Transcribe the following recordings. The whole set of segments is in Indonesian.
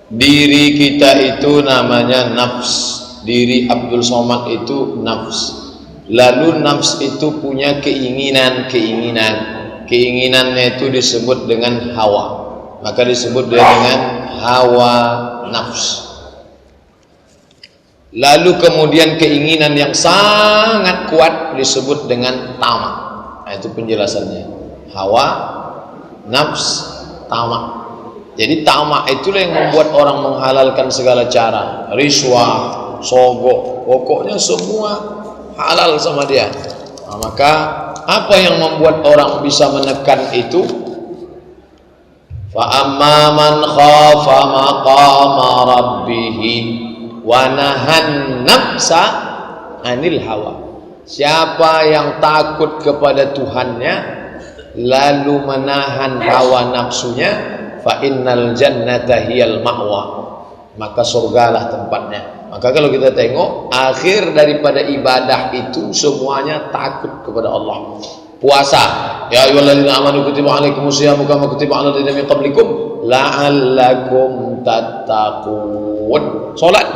Diri kita itu namanya nafs. Diri Abdul Somad itu nafs. Lalu nafs itu punya keinginan. Keinginannya itu disebut dengan hawa. Maka disebut dengan hawa nafs. Lalu kemudian keinginan yang sangat kuat disebut dengan tamak. Nah, itu penjelasannya. Hawa, nafs, tamak. Jadi tamak itulah yang membuat orang menghalalkan segala cara. Riswah, sogok, pokoknya semua halal sama dia. Nah, maka apa yang membuat orang bisa menekan itu? Fa amma man khafa maqama rabbih wa nahan nafsa anil hawa. Siapa yang takut kepada Tuhannya lalu menahan hawa nafsunya, fa innal jannata hiyal ma'wa, maka surgalah tempatnya. Maka kalau kita tengok akhir daripada ibadah itu semuanya takut kepada Allah. Puasa, ya ayyuhalladzina amanu kutiba alaikumusyamu kama kutiba alal ladzina min qablikum la'allakum tattaqun. Salat,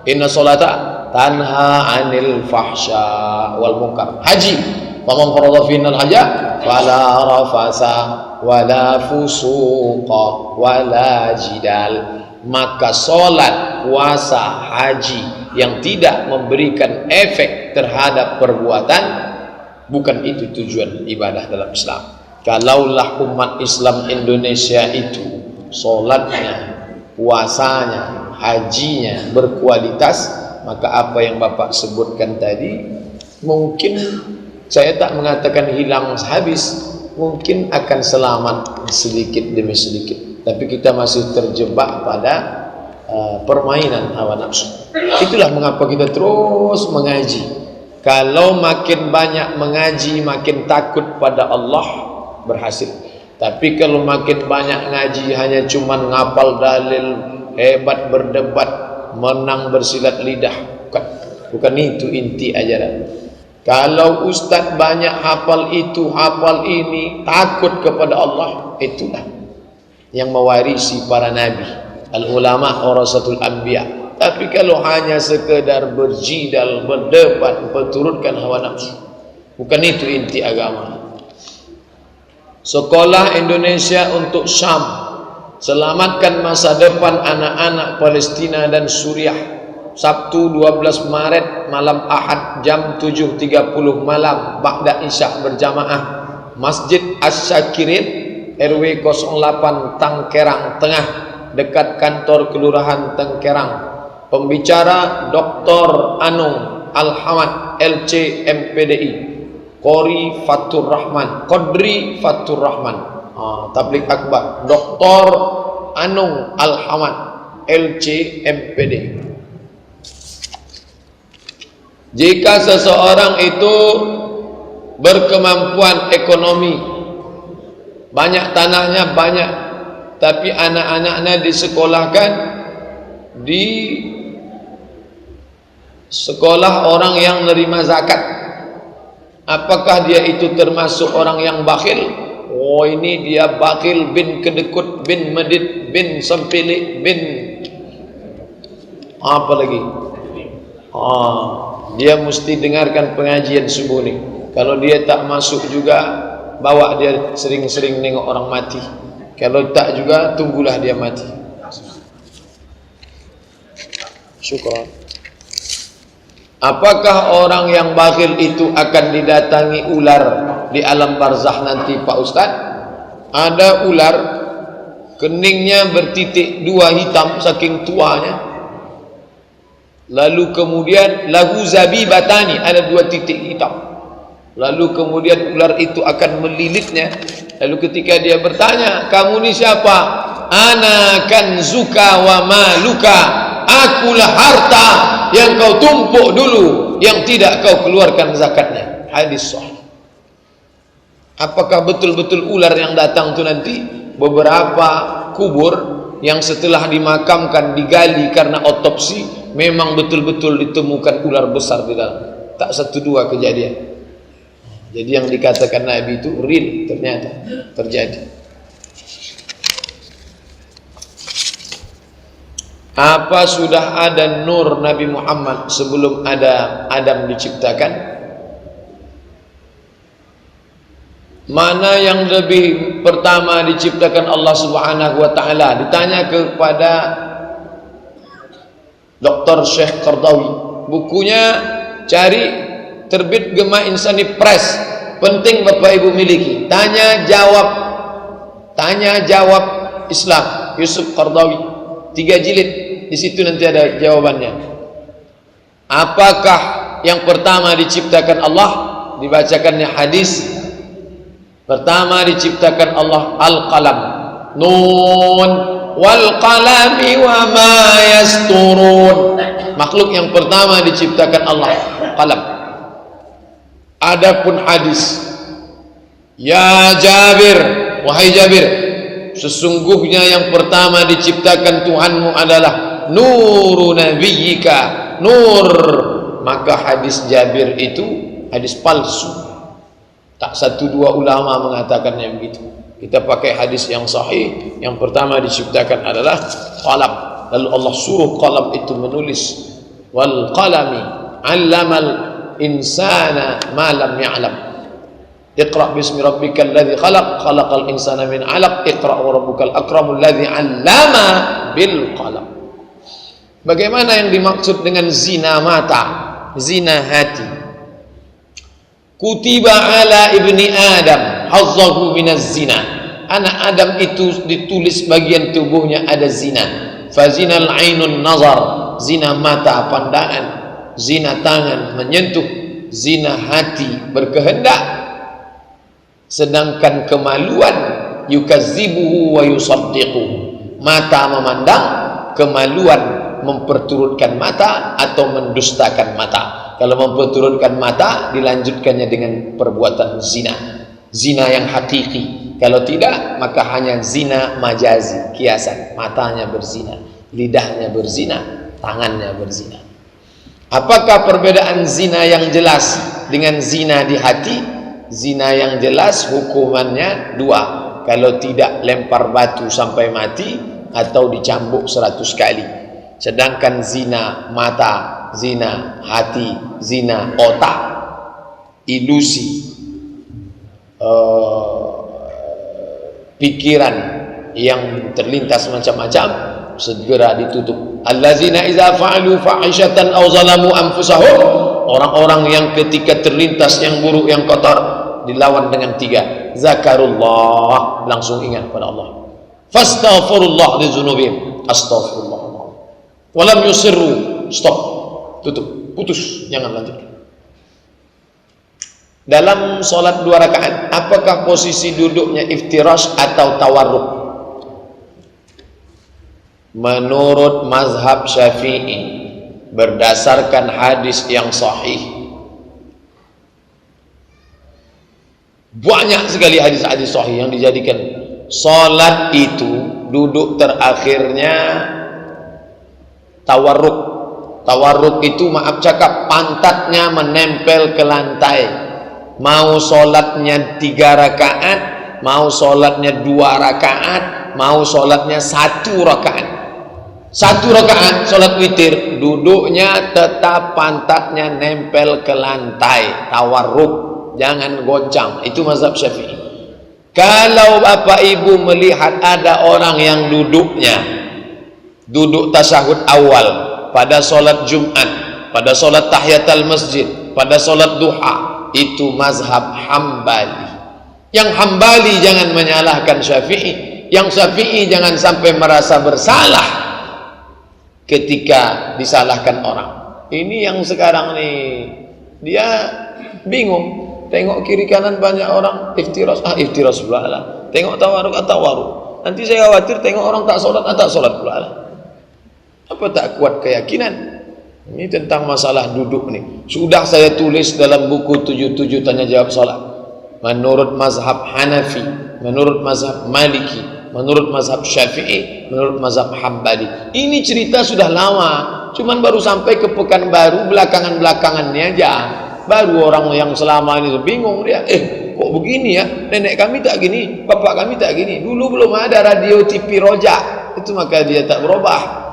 inna salata tanha 'anil fahsya wal munkar. Haji, faman farada finnal hajja fala rafasa wala fusuqa wala jidal. Maka salat, puasa, haji yang tidak memberikan efek terhadap perbuatan, bukan itu tujuan ibadah dalam Islam. Kalaulah umat Islam Indonesia itu salatnya, puasanya, hajinya berkualitas, maka apa yang Bapak sebutkan tadi mungkin, saya tak mengatakan hilang habis, mungkin akan selamat sedikit demi sedikit. Tapi kita masih terjebak pada permainan hawa nafsu. Itulah mengapa kita terus mengaji. Kalau makin banyak mengaji, makin takut pada Allah, berhasil. Tapi kalau makin banyak ngaji hanya cuman ngapal dalil, hebat berdebat, menang bersilat lidah, bukan itu inti ajaran. Kalau ustaz banyak hafal itu, hafal ini, takut kepada Allah, itulah yang mewarisi para nabi. Al-ulama warasatul anbiya. Tapi kalau hanya sekedar berjidal, berdebat, berturutkan hawa nafsu, bukan itu inti agama. Sekolah Indonesia untuk Syam, selamatkan masa depan anak-anak Palestina dan Suriah. Sabtu 12 Maret malam Ahad jam 7.30 malam ba'da Isya berjamaah Masjid Asy-Syakirin RW 08 Tangkerang Tengah, dekat kantor Kelurahan Tangkerang. Pembicara Dr. Anung Alhamad LC MPDI, Qori Fatur Rahman, Qadri Fatur Rahman, Tabligh Akbar Dr. Anung Alhamad LC MPDI. Jika seseorang itu berkemampuan ekonomi, banyak tanahnya banyak, tapi anak-anaknya disekolahkan di sekolah orang yang menerima zakat, apakah dia itu termasuk orang yang bakhil? Oh, ini dia bakhil bin kedekut bin medit bin sempilik bin apa lagi? Dia mesti dengarkan pengajian subuh ni. Kalau dia tak masuk juga, bawa dia sering-sering nengok orang mati. Kalau tak juga, tunggulah dia mati. Syukur. Apakah orang yang bakhil itu akan didatangi ular di alam barzah nanti, Pak Ustaz? Ada ular, keningnya bertitik dua hitam saking tuanya. Lalu kemudian lahu zabibatani, ada dua titik hitam. Lalu kemudian ular itu akan melilitnya. Lalu ketika dia bertanya, kamu ni siapa? Ana kanzuka wa maluka, akulah harta yang kau tumpuk dulu, yang tidak kau keluarkan zakatnya. Hadis sahih. Apakah betul-betul ular yang datang itu nanti? Beberapa kubur yang setelah dimakamkan, digali karena otopsi, memang betul-betul ditemukan ular besar di dalam. Tak satu dua kejadian. Jadi yang dikatakan Nabi itu real, ternyata terjadi. Apa sudah ada nur Nabi Muhammad sebelum ada Adam diciptakan? Mana yang lebih pertama diciptakan Allah Subhanahu wa taala? Ditanya kepada Dr. Syekh Qardawi. Bukunya cari, terbit Gema Insani Press. Penting Bapak Ibu miliki. Tanya jawab Islam Yusuf Qardawi, 3 jilid. Di situ nanti ada jawabannya. Apakah yang pertama diciptakan Allah? Dibacakannya hadis. Pertama diciptakan Allah al-qalam. Nun wal qalami wa ma yasturun. Makhluk yang pertama diciptakan Allah qalam. Adapun hadis, ya Jabir, wahai Jabir, sesungguhnya yang pertama diciptakan Tuhanmu adalah nuru nabiyyika, nur. Maka hadis Jabir itu hadis palsu. Tak 1-2 ulama mengatakannya begitu. Kita pakai hadis yang sahih. Yang pertama diciptakan adalah qalam. Lalu Allah suruh qalam itu menulis. Wal qalami 'allamal insana ma lam ya'lam. Iqra bismi rabbikal ladzi khalaq, khalaqal insana min 'alaq, iqra wa rabbukal akramul ladzi 'allama bil qalam. Bagaimana yang dimaksud dengan zina mata, zina hati? Kutiba ala ibni Adam hazzahu minaz zina. Anak Adam itu ditulis bagian tubuhnya ada zina. Fazinal ainun nazar, zina mata pandangan, zina tangan menyentuh, zina hati berkehendak. Sedangkan kemaluan yukadzibuhu wa yusaddiquhu. Mata memandang, kemaluan memperturutkan mata atau mendustakan mata. Kalau memperturutkan mata, dilanjutkannya dengan perbuatan zina, zina yang hakiki. Kalau tidak, maka hanya zina majazi, kiasan. Matanya berzina, lidahnya berzina, tangannya berzina. Apakah perbedaan zina yang jelas dengan zina di hati? Zina yang jelas hukumannya 2. Kalau tidak, lempar batu sampai mati atau dicambuk 100 kali. Sedangkan zina mata, zina hati, zina otak, ilusi, pikiran yang terlintas macam-macam, segera ditutup. Allazina idza fa'alu fahishatan aw zalamu anfusahum, orang-orang yang ketika terlintas yang buruk, yang kotor, dilawan dengan 3. Zakarullah, langsung ingat pada Allah. Fastaghfirullah li dzunubihim, astaghfirullah. Walam yusirru, stop, tutup, putus, jangan lanjutkan. Dalam sholat 2 rakaat, apakah posisi duduknya iftirash atau tawarruk? Menurut mazhab Syafi'i, berdasarkan hadis yang sahih, banyak sekali hadis-hadis sahih yang dijadikan sholat itu duduk terakhirnya tawarruk. Tawarruk itu, maaf cakap, pantatnya menempel ke lantai. Mau sholatnya 3 rakaat, mau sholatnya 2 rakaat, mau sholatnya 1 rakaat. 1 rakaat sholat witir, duduknya tetap pantatnya nempel ke lantai. Tawarruk, jangan goncang. Itu mazhab Syafi'i. Kalau Bapak Ibu melihat ada orang yang duduk tasyahud awal pada sholat Jumat, pada sholat tahiyatul masjid, pada sholat duha, itu mazhab Hambali. Yang Hambali jangan menyalahkan Syafi'i, yang Syafi'i jangan sampai merasa bersalah ketika disalahkan orang. Ini yang sekarang nih, dia bingung, tengok kiri kanan banyak orang iftiras, iftiras pula lah, tengok tawaruk, tawaruk. Nanti saya khawatir tengok orang tak sholat pula lah. Apa tak kuat keyakinan? Ini tentang masalah duduk nih. Sudah saya tulis dalam buku 77 tanya jawab salat. Menurut mazhab Hanafi, menurut mazhab Maliki, menurut mazhab Syafi'i, menurut mazhab Hambali. Ini cerita sudah lama, cuman baru sampai ke Pekanbaru belakangan-belakangannya aja. Baru orang yang selama ini bingung dia, kok begini ya? Nenek kami tak gini, bapak kami tak gini. Dulu belum ada radio TV rojak, itu maka dia tak berubah.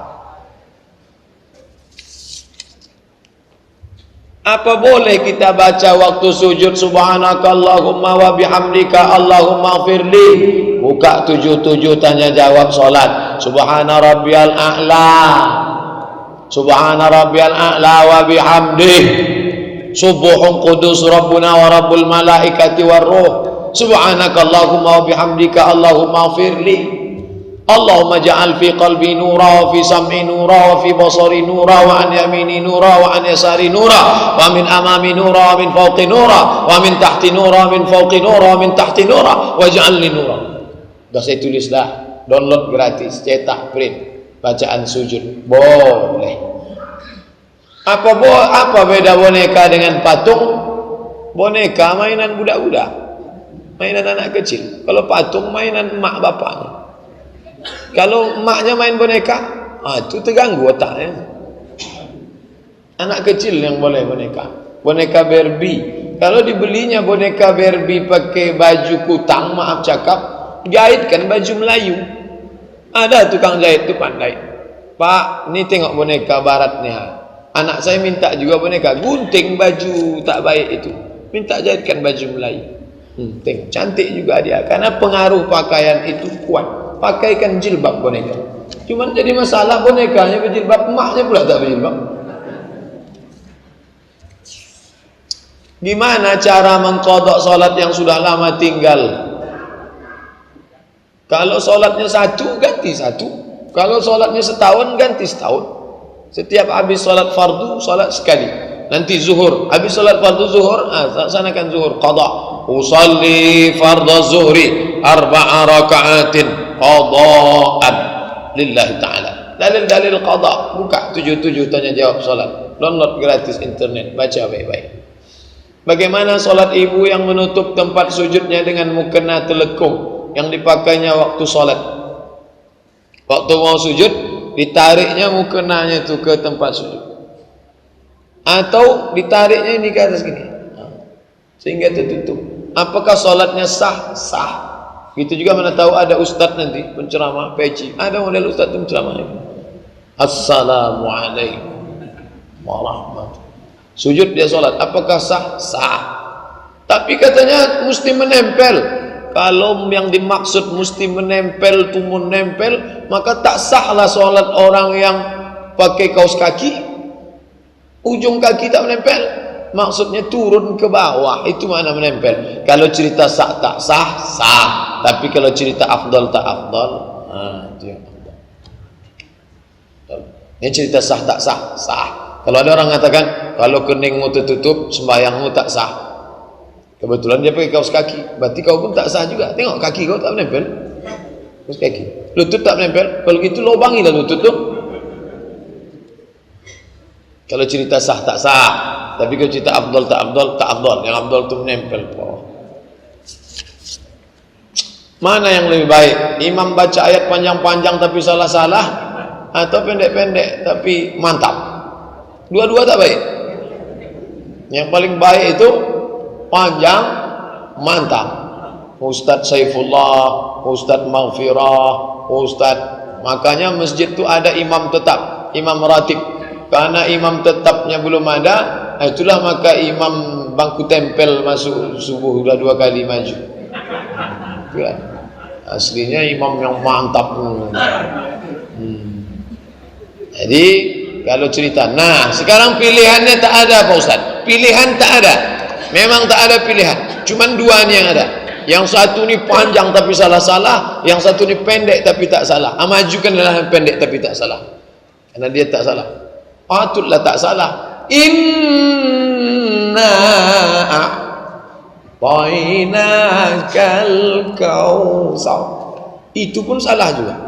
Apa boleh kita baca waktu sujud subhanakallahumma wa bihamdika Allahumma firli? Buka 77 tanya jawab solat. Subhana rabbiyal a'la, subhana rabbiyal a'la wa bihamdih, subuhun qudus rabbuna wa rabbul malaikati war ruh, subhanakallahumma wa bihamdika Allahumma firli. Allahumma ja'al fi qalbi nura wa fi sam'i nura wa fi basari nura wa an yamini nura wa an yasari nura wa min amami nura wa min fawqi nura wa min tahti nura wa min fawqi nura wa min tahti nura wa ja'alni nura. Dah saya tulis dah, download gratis, cetak, print, bacaan sujud. Boleh. Apa beda boneka dengan patung? Boneka mainan budak-budak, mainan anak kecil. Kalau patung mainan emak bapaknya. Kalau emaknya main boneka, itu terganggu otaknya. Anak kecil yang boleh boneka. Boneka Barbie. Kalau dibelinya boneka Barbie pakai baju kutang, maaf cakap, jahitkan baju Melayu. Ada tukang jahit itu pandai. Pak, ini tengok boneka barat nih. Anak saya minta juga boneka, gunting baju tak baik itu, minta jahitkan baju Melayu. Tengok, cantik juga dia. Karena pengaruh pakaian itu kuat. Pakaikan jilbab boneka. Cuman jadi masalah bonekanya berjilbab, emaknya pula tak berjilbab. Gimana cara mengqadha salat yang sudah lama tinggal? Kalau salatnya satu, ganti satu. Kalau salatnya setahun, ganti setahun. Setiap habis salat fardu, salat sekali. Nanti zuhur, habis salat fardu zuhur, laksanakan zuhur qadha. Usalli fardhu zuhri 4 raka'atin qadaan lillahi ta'ala. Dalil-dalil qada, buka 77 tanya jawab salat, download gratis internet, baca baik-baik. Bagaimana salat ibu yang menutup tempat sujudnya dengan mukena telekung yang dipakainya waktu salat? Waktu mau sujud, ditariknya mukenanya itu ke tempat sujud, atau ditariknya ini ke atas gini sehingga tertutup. Apakah salatnya sah? Sah. Gitu juga mana tahu ada ustaz nanti penceramah peci, ada model ustaz itu penceramah. Assalamualaikum warahmatullahi. Sujud dia salat, apakah sah? Sah. Tapi katanya mesti menempel. Kalau yang dimaksud mesti menempel tu menempel, maka tak sahlah salat orang yang pakai kaos kaki, ujung kaki tak menempel. Maksudnya turun ke bawah, itu mana menempel. Kalau cerita sah tak sah, sah. Tapi kalau cerita afdal tak afdal, itu yang afdal. Ini cerita sah tak sah, sah. Kalau ada orang mengatakan kalau keningmu tertutup, sembahyangmu tak sah. Kebetulan dia pakai kaos kaki, berarti kau pun tak sah juga. Tengok kaki kau tak menempel, kaos kaki, lutut tak menempel. Kalau gitu lobangilah lutut tu. Kalau cerita sah tak sah. Tapi kalau cerita afdal tak afdal, tak afdal. Yang afdal tu menempel. Mana yang lebih baik? Imam baca ayat panjang-panjang tapi salah-salah, atau pendek-pendek tapi mantap? Dua-dua tak baik. Yang paling baik itu panjang, mantap. Ustadz Saifullah, Ustadz Maghfirah, Ustadz. Makanya masjid itu ada imam tetap, imam ratib. Karena imam tetapnya belum ada, itulah maka imam bangku tempel masuk subuh sudah 2 kali maju. Ya. Aslinya imam yang mantap. Jadi kalau cerita, nah sekarang pilihannya tak ada Pak Ustaz. Pilihan tak ada. Memang tak ada pilihan. Cuman 2 ni yang ada. Yang satu ni panjang tapi salah-salah, yang satu ni pendek tapi tak salah. Majukan adalah yang pendek tapi tak salah. Karena dia tak salah. Patutlah tak salah. Inna a'tainakal kautsar. Itu pun salah juga.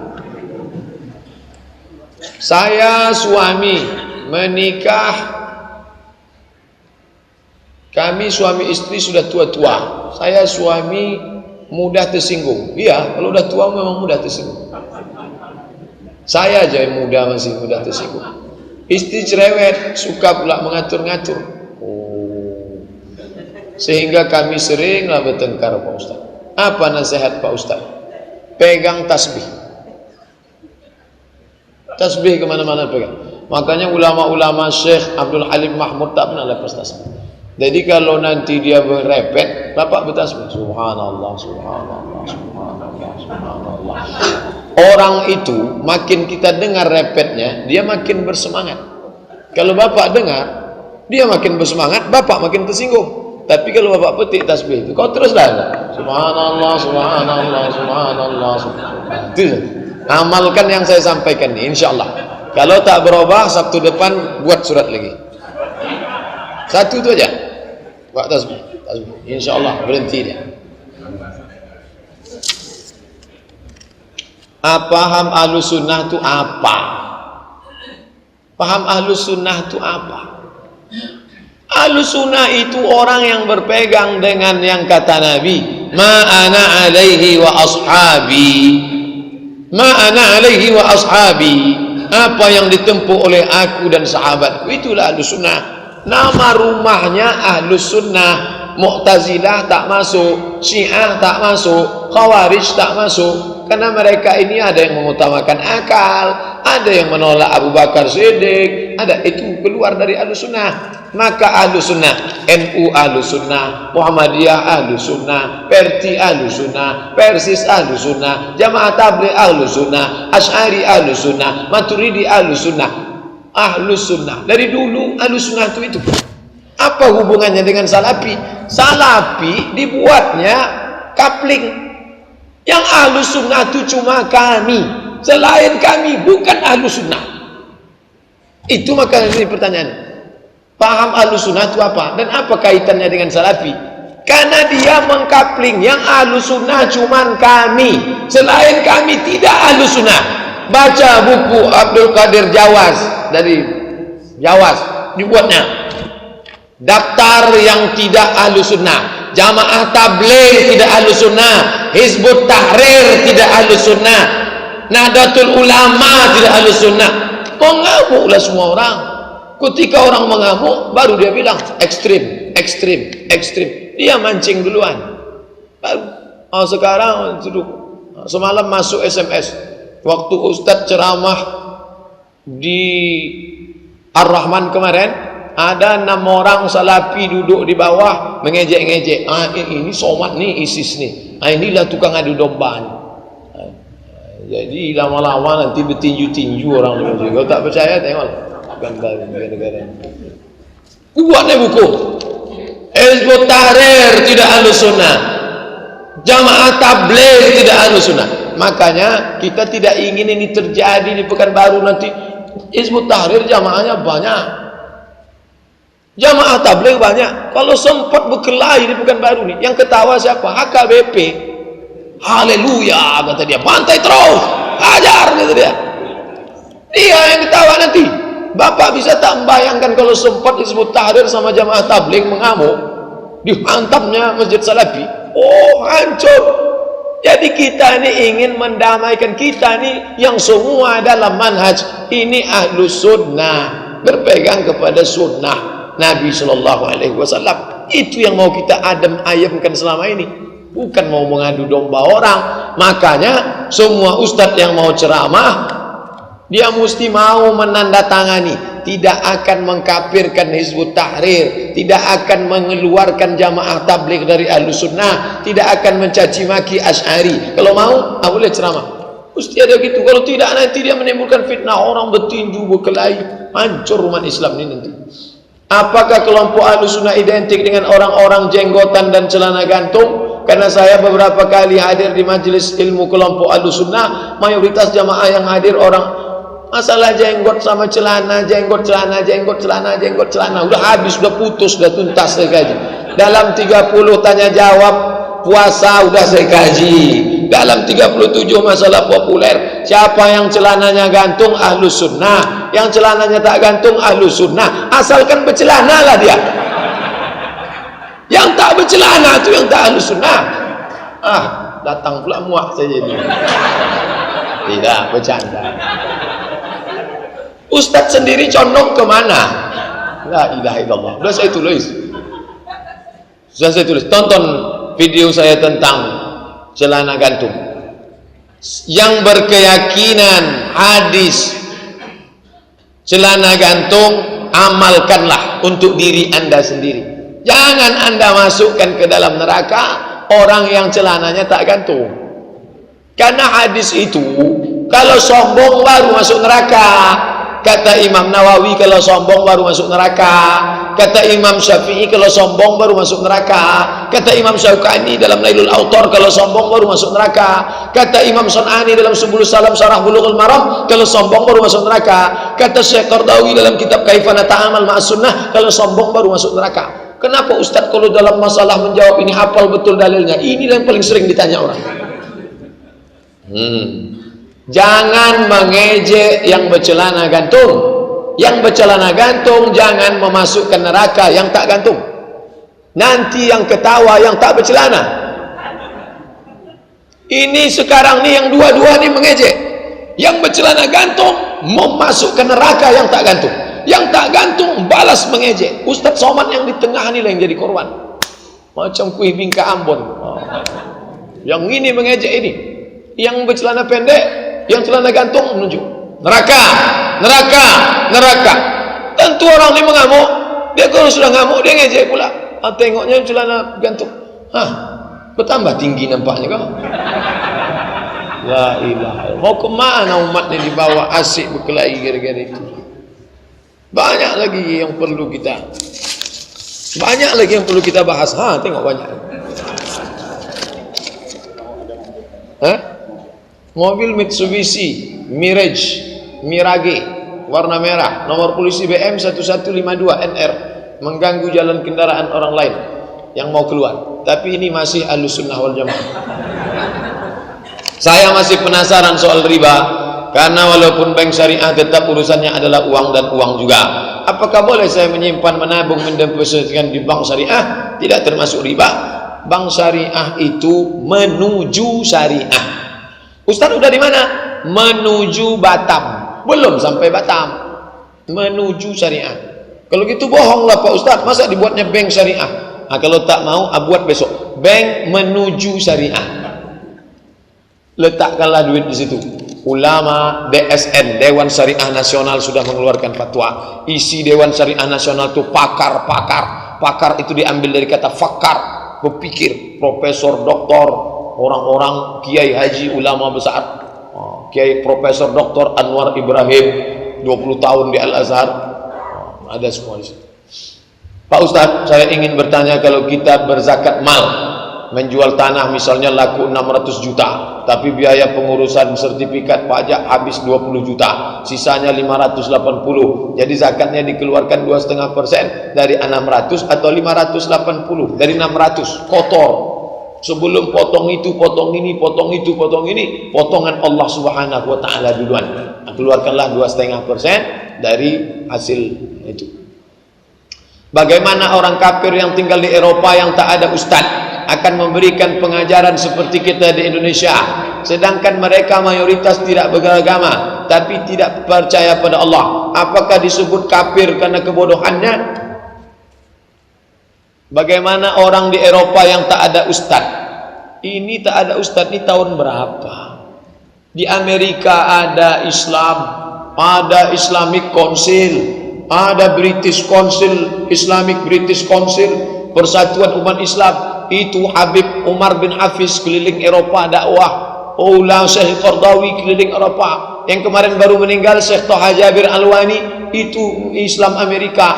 Saya suami menikah, kami suami istri sudah tua-tua. Saya suami mudah tersinggung. Iya, kalau udah tua memang mudah tersinggung. Saya aja yang muda masih mudah tersinggung. Istri cerewet, suka pula mengatur-ngatur. Sehingga kami seringlah bertengkar Pak Ustaz. Apa nasihat Pak Ustaz? Pegang tasbih. Tasbih kemana-mana pegang. Makanya ulama-ulama Syekh Abdul Halim Mahmud tak pernah lepas tasbih. Jadi kalau nanti dia berrepet, bapak bertasbih. Subhanallah, subhanallah, subhanallah, subhanallah. Orang itu makin kita dengar repetnya, dia makin bersemangat. Kalau bapak dengar, dia makin bersemangat, bapak makin tersinggung. Tapi kalau bapak petik tasbih itu, kau teruslah. Subhanallah, subhanallah, subhanallah, subhanallah. Itu amalkan yang saya sampaikan ini, insyaallah. Kalau tak berubah, Sabtu depan buat surat lagi. Satu itu aja. Buat tasbih, tasbih. Insyaallah berhenti dia. Paham Ahlus Sunnah itu apa? Paham Ahlus Sunnah itu apa? Ahlus Sunnah itu orang yang berpegang dengan yang kata Nabi, ma ana alaihi wa ashabi. Ma ana alaihi wa ashabi. Apa yang ditempuh oleh aku dan sahabatku, itulah Ahlus Sunnah. Nama rumahnya Ahlus Sunnah. Mu'tazilah tak masuk, Syiah tak masuk, Khawarij tak masuk. Karena mereka ini ada yang mengutamakan akal, ada yang menolak Abu Bakar Siddiq, ada, itu keluar dari Ahlus Sunnah. Maka Ahlus Sunnah, NU Ahlus Sunnah, Muhammadiyah Ahlus Sunnah, Perti Ahlus Sunnah, Persis Ahlus Sunnah, Jamaah Tabligh Ahlus Sunnah, Asy'ari Ahlus Sunnah, Maturidi Ahlus Sunnah. Ahlus Sunnah dari dulu Ahlus Sunnah itu. Apa hubungannya dengan Salafi? Salafi dibuatnya kapling. Yang Ahlus Sunnah itu cuma kami, selain kami bukan Ahlus Sunnah. Itu maka ini pertanyaan. Paham Ahlus Sunnah itu apa? Dan apa kaitannya dengan Salafi? Karena dia mengkapling yang Ahlus Sunnah cuma kami, selain kami tidak Ahlus Sunnah. Baca buku Abdul Qadir Jawas dari Jawas, dibuatnya daftar yang tidak Ahlus Sunnah, Jamaah Tabligh tidak Ahlus Sunnah, Hizbut Tahrir tidak Ahlus Sunnah, Nahdlatul Ulama tidak Ahlus Sunnah. Mengamuklah semua orang. Ketika orang mengamuk, baru dia bilang ekstrim, ekstrim, ekstrim. Dia mancing duluan. Baru, sekarang semalam masuk SMS waktu Ustadz ceramah di Ar-Rahman kemarin. Ada 6 orang Salafi duduk di bawah mengejek-ngejek. Ini somat nih, ISIS nih. Inilah tukang adu domba. Jadi lama-lama nanti bertinju-tinju orang juga. Kalau tak percaya tengok gambar negara-negara. Buatnya buku. Hizbut Tahrir tidak Ahlus Sunnah, Jamaah Tabligh tidak Ahlus Sunnah. Makanya kita tidak ingin ini terjadi di Pekanbaru nanti. Hizbut Tahrir jamaahnya banyak, Jamaah Tabligh banyak. Kalau sempat berkelahi di Pekanbaru nih, yang ketawa siapa? HKBP. Haleluya kata dia, bantai terus, ajar kata dia. Dia yang ketawa nanti. Bapak bisa tak membayangkan kalau sempat Hizbut Tahrir sama Jamaah Tabligh mengamuk, dihantamnya Masjid Salafi. Oh, hancur. Jadi kita ini ingin mendamaikan, kita ini yang semua dalam manhaj ini Ahlus Sunnah, berpegang kepada sunnah Nabi Shallallahu Alaihi Wasallam. Itu yang mau kita ayamkan selama ini, bukan mau mengadu domba orang. Makanya semua ustadz yang mau ceramah, dia mesti mau menandatangani, tidak akan mengkafirkan Hizbut Tahrir, tidak akan mengeluarkan Jamaah Tabligh dari Ahlus Sunnah, tidak akan mencaci maki Asy'ari. Kalau mau, boleh ceramah. Mesti ada gitu. Kalau tidak, nanti dia menimbulkan fitnah, orang bertinju, berkelahi, hancur umat Islam ini nanti. Apakah kelompok Ahlus Sunnah identik dengan orang-orang jenggotan dan celana gantung? Karena saya beberapa kali hadir di majelis ilmu kelompok Ahlus Sunnah, mayoritas jamaah yang hadir orang masalah jenggot sama celana, jenggot celana, jenggot celana, jenggot celana. Udah habis, udah putus, udah tuntas saya kaji. Dalam 30 tanya jawab puasa udah saya kaji. Dalam 37 masalah populer, siapa yang celananya gantung Ahlus Sunnah, yang celananya tak gantung Ahlus Sunnah. Asalkan bercelana lah dia. Yang tak bercelana itu yang tak Ahlus Sunnah. Datang pula muak saya jadi. Tidak, bercanda. Ustadz sendiri condong kemana? La ilaha illallah. Sudah saya tulis. Tonton video saya tentang celana gantung. Yang berkeyakinan hadis Celana gantung amalkanlah untuk diri anda sendiri. Jangan anda masukkan ke dalam neraka orang yang celananya tak gantung. Karena hadis itu, kalau sombong baru masuk neraka. Kata Imam Nawawi, kalau sombong baru masuk neraka. Kata Imam Syafi'i, kalau sombong baru masuk neraka. Kata Imam Syaukani dalam Nailul Autor, kalau sombong baru masuk neraka. Kata Imam Sun'ani dalam Subul Salam Syarah Bulughul Maram, kalau sombong baru masuk neraka. Kata Syekh Qardawi dalam kitab Kaifana Ta'amal Ma'as Sunnah, kalau sombong baru masuk neraka. Kenapa Ustaz kalau dalam masalah menjawab ini hafal betul dalilnya? Ini yang paling sering ditanya orang. Jangan mengejek yang bercelana gantung. Yang bercelana gantung jangan memasukkan neraka yang tak gantung. Nanti yang ketawa yang tak bercelana. Ini sekarang ni yang dua-dua ni mengejek. Yang bercelana gantung memasukkan neraka yang tak gantung. Yang tak gantung balas mengejek. Ustaz Somad yang di tengah ni lah yang jadi korban. Macam kuih bingka Ambon. Yang ini mengejek ini. Yang bercelana pendek, yang celana gantung menuju neraka, neraka, neraka. Tentu orang ini mengamuk. Dia kalau sudah ngamuk dia ngejek pula. Tengoknya celana gantung. Bertambah tinggi nampaknya kau. La ilaha. Mau kemana umat ini dibawa asik berkelahi gara-gara itu? Banyak lagi yang perlu kita. Banyak lagi yang perlu kita bahas. Tengok banyak. Mobil Mitsubishi Mirage warna merah, nomor polisi BM 1152 NR, mengganggu jalan kendaraan orang lain yang mau keluar. Tapi ini masih Ahlussunnah wal Jamaah. Saya masih penasaran soal riba, karena walaupun bank syariah tetap urusannya adalah uang dan uang juga. Apakah boleh saya menyimpan, menabung, mendepositkan di bank syariah? Tidak termasuk riba. Bank syariah itu menuju syariah. Ustaz udah di mana? Menuju Batam. Belum sampai Batam. Menuju syariah. Kalau gitu bohonglah Pak Ustaz. Masa dibuatnya bank syariah? Kalau tak mau, buat besok. Bank menuju syariah. Letakkanlah duit di situ. Ulama DSN, Dewan Syariah Nasional, sudah mengeluarkan fatwa. Isi Dewan Syariah Nasional itu pakar-pakar. Pakar itu diambil dari kata fakar, berpikir. Profesor, doktor, orang-orang kiai haji, ulama besar. Kiai Profesor Dr. Anwar Ibrahim 20 tahun di Al-Azhar. Ada semua di situ. Pak Ustadz, saya ingin bertanya, kalau kita berzakat mal, menjual tanah misalnya laku 600 juta, tapi biaya pengurusan sertifikat pajak habis 20 juta, sisanya 580. Jadi zakatnya dikeluarkan 2,5% dari 600 atau 580 dari 600 kotor. Sebelum potong itu, potong ini, potong itu, potong ini, potongan Allah Subhanahu wa Ta'ala duluan. Keluarkanlah 2,5% dari hasil itu. Bagaimana orang kafir yang tinggal di Eropa yang tak ada ustaz akan memberikan pengajaran seperti kita di Indonesia, sedangkan mereka mayoritas tidak beragama tapi tidak percaya pada Allah? Apakah disebut kafir karena kebodohannya? Bagaimana orang di Eropa yang tak ada ustaz? Ini tak ada ustaz ini tahun berapa? Di Amerika ada Islam, ada Islamic Council, ada British Council, Islamic British Council, Persatuan Umat Islam. Itu Habib Umar bin Hafiz keliling Eropa dakwah. Ulama Syekh Qardawi keliling Eropa. Yang kemarin baru meninggal Syekh Toha Jabir Alwani, itu Islam Amerika.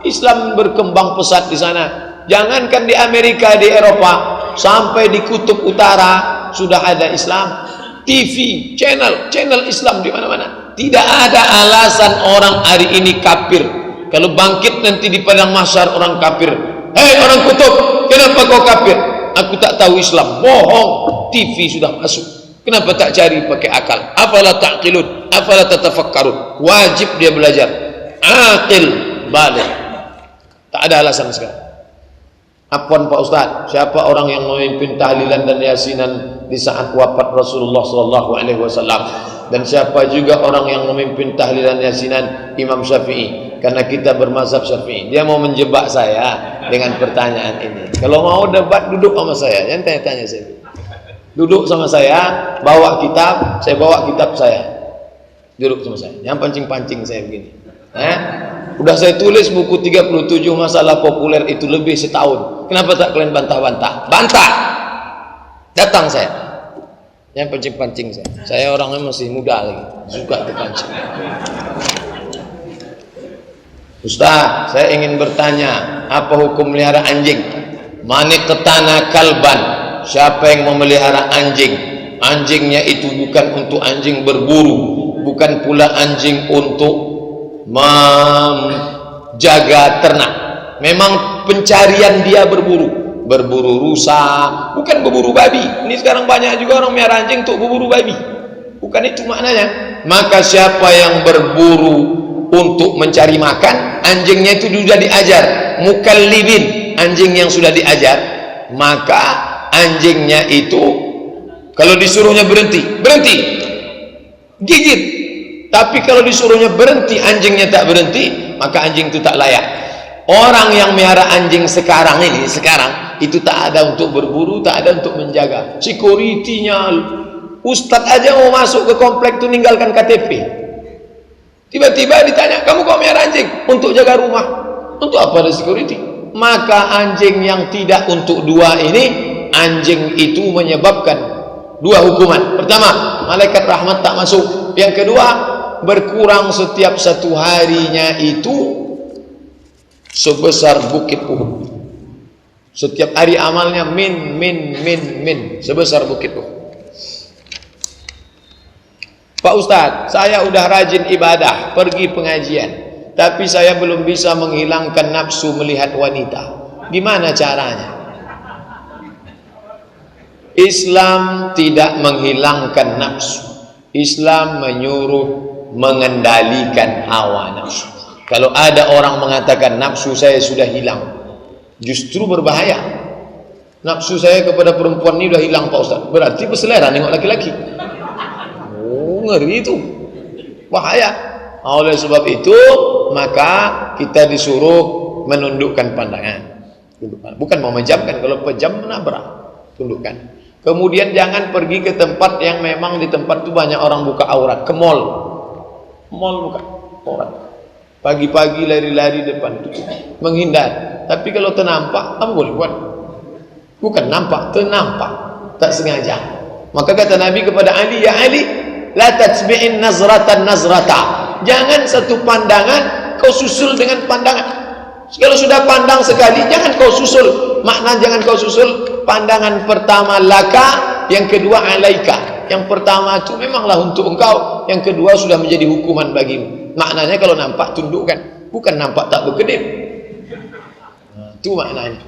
Islam berkembang pesat di sana. Jangankan di Amerika, di Eropa, sampai di kutub utara sudah ada Islam. TV, channel Islam di mana-mana. Tidak ada alasan orang hari ini kafir. Kalau bangkit nanti di padang mahsyar orang kafir, hei orang kutub, kenapa kau kafir? Aku tak tahu Islam. Bohong. TV sudah masuk. Kenapa tak cari pakai akal? Afala ta'qilun, afala tatafakkarun. Wajib dia belajar. Aqil, balik. Tak ada alasan sekarang. Apaan Pak Ustaz, siapa orang yang memimpin tahlilan dan yasinan di saat wafat Rasulullah SAW? Dan siapa juga orang yang memimpin tahlilan yasinan Imam Syafi'i? Karena kita bermazhab Syafi'i. Dia mau menjebak saya dengan pertanyaan ini. Kalau mau debat, duduk sama saya, jangan tanya-tanya saya. Duduk sama saya, bawa kitab, saya bawa kitab saya. Duduk sama saya, jangan pancing-pancing saya begini. Udah saya tulis buku 37 masalah populer itu lebih setahun. Kenapa tak kalian bantah-bantah? Bantah! Datang saya. Yang pancing-pancing saya. Saya orangnya masih muda lagi. Suka terpancing. Ustaz, saya ingin bertanya, apa hukum melihara anjing? Maniketana kalban. Siapa yang memelihara anjing? Anjingnya itu bukan untuk anjing berburu, bukan pula anjing untuk menjaga ternak. Memang pencarian dia berburu rusa, bukan berburu babi. Ini sekarang banyak juga orang melihara anjing untuk berburu babi, bukan itu maknanya. Maka siapa yang berburu untuk mencari makan, anjingnya itu sudah diajar, mukallibin, anjing yang sudah diajar, maka anjingnya itu kalau disuruhnya berhenti, gigit. Tapi kalau disuruhnya berhenti, anjingnya tak berhenti, maka anjing itu tak layak. Orang yang melihara anjing sekarang itu tak ada untuk berburu, tak ada untuk menjaga. Security-nya, ustadz aja mau masuk ke komplek itu ninggalkan KTP. Tiba-tiba ditanya, kamu kok melihara anjing? Untuk jaga rumah. Untuk apa ada security? Maka anjing yang tidak untuk dua ini, anjing itu menyebabkan dua hukuman. Pertama, malaikat rahmat tak masuk. Yang kedua, berkurang setiap satu harinya itu sebesar bukit Uhud. Setiap hari amalnya min sebesar bukit Uhud. Pak Ustadz, saya udah rajin ibadah, pergi pengajian, tapi saya belum bisa menghilangkan nafsu melihat wanita. Gimana caranya? Islam tidak menghilangkan nafsu. Islam menyuruh mengendalikan hawa nafsu. Kalau ada orang mengatakan nafsu saya sudah hilang, justru berbahaya. Nafsu saya kepada perempuan ini sudah hilang Pak Ustaz, berarti berselera nengok laki-laki. Oh, ngeri itu, bahaya. Oleh sebab itu maka kita disuruh menundukkan pandangan, bukan memejamkan. Kalau pejam menabrak, tundukkan. Kemudian jangan pergi ke tempat yang memang di tempat itu banyak orang buka aurat. Ke mall buka aurat, pagi-pagi lari-lari depan itu, menghindar. Tapi kalau ternampak, kamu boleh buat. Bukan nampak, ternampak, tak sengaja. Maka kata Nabi kepada Ali, ya Ali, la tatsbi'in nazratan nazrata. Jangan satu pandangan kau susul dengan pandangan. Kalau sudah pandang sekali, jangan kau susul. Makna jangan kau susul, pandangan pertama laka, yang kedua alaika. Yang pertama itu memanglah untuk engkau, yang kedua sudah menjadi hukuman bagimu. Maknanya kalau nampak tundukkan, bukan nampak tak berkedip. Nah, itu maknanya.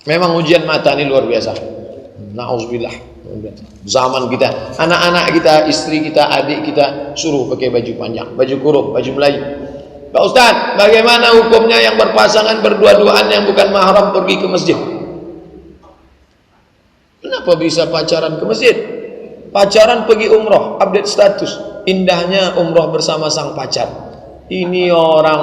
Memang ujian mata ini luar biasa. Na'udzubillah. Zaman kita, anak-anak kita, istri kita, adik kita suruh pakai baju panjang, baju kurung, baju Melayu. Pak Ustaz, bagaimana hukumnya yang berpasangan berdua-duaan yang bukan mahram pergi ke masjid? Kenapa bisa pacaran ke masjid? Pacaran pergi umroh, update status. Indahnya umroh bersama sang pacar. Ini orang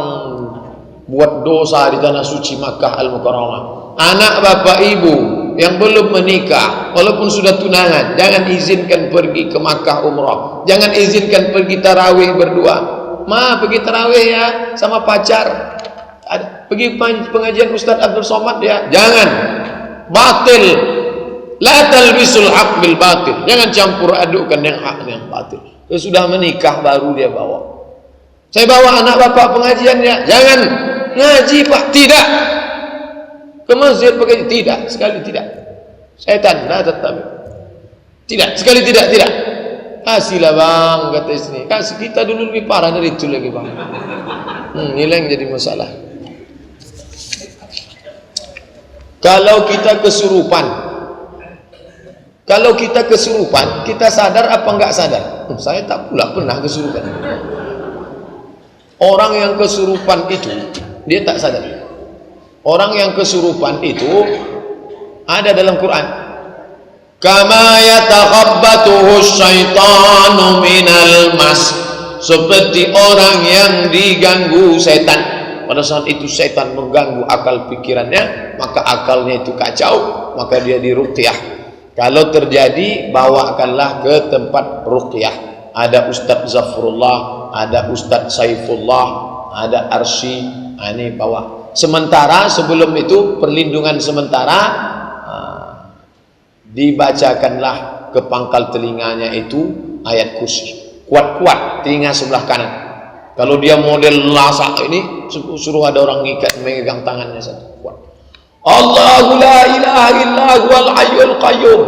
buat dosa di tanah suci Makkah Al-Mukarramah. Anak bapak ibu yang belum menikah, walaupun sudah tunangan, jangan izinkan pergi ke Makkah umroh. Jangan izinkan pergi tarawih berdua. Pergi tarawih ya sama pacar. Pergi pengajian Ustadz Abdul Somad ya. Jangan. Batil. La talbisul haq bil batil. Jangan campur adukkan yang hak dengan batil. Kalau sudah menikah baru dia bawa. Saya bawa anak bapak pengajian ya. Jangan ngaji Pak. Tidak. Ke masjid pakai tidak. Sekali tidak. Setan la tattabi. Tidak. Sekali tidak. Kasihlah bang, kata istri. Kasih, kita dulu lebih parah dari itu lagi bang. Ini yang jadi masalah. Kalau kita kesurupan, kita sadar apa enggak sadar? Saya tak pula pernah kesurupan. Orang yang kesurupan itu dia tak sadar. Orang yang kesurupan itu ada dalam Quran. Kama yatakhabbatuhu syaitanu minal mas. Seperti orang yang diganggu setan. Pada saat itu setan mengganggu akal pikirannya, maka akalnya itu kacau, maka dia diruqyah. Kalau terjadi, bawakanlah ke tempat ruqyah. Ada Ustadz Zafrullah, ada Ustadz Saifullah, ada arsy, ini bawah. Sementara sebelum itu perlindungan sementara, dibacakanlah ke pangkal telinganya itu ayat kursi. Kuat-kuat telinga sebelah kanan. Kalau dia model lasak ini, suruh ada orang ngikat megang tangannya satu. Kuat. Allahu la ilaha illa huwal hayyul qayyum.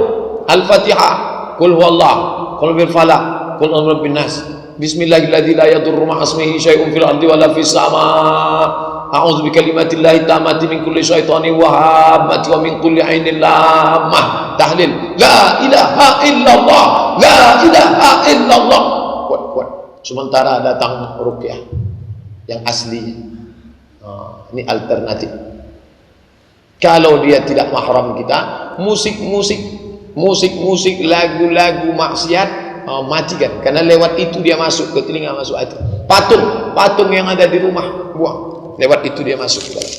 Al-Fatihah. Qul huwallah, qul bil falaq, qul a'udzu birabbin nas. Bismillahirrahmanirrahim. La yadurru ma'a ismihi syai'un fil ardi wala fis sama'. A'udzu bikalimatillahi tammati min kulli syaitanin wa hammati wa min kulli 'ainin lammah. Tahlil. La ilaha illallah. La ilaha illallah. Kuat-kuat. Sementara datang ruqyah yang asli. Ini alternatif. Kalau dia tidak mahram kita, musik, lagu-lagu maksiat, matikan. Karena lewat itu dia masuk ke telinga, masuk hati. Patung yang ada di rumah, buang. Lewat itu dia masuk ke dalam.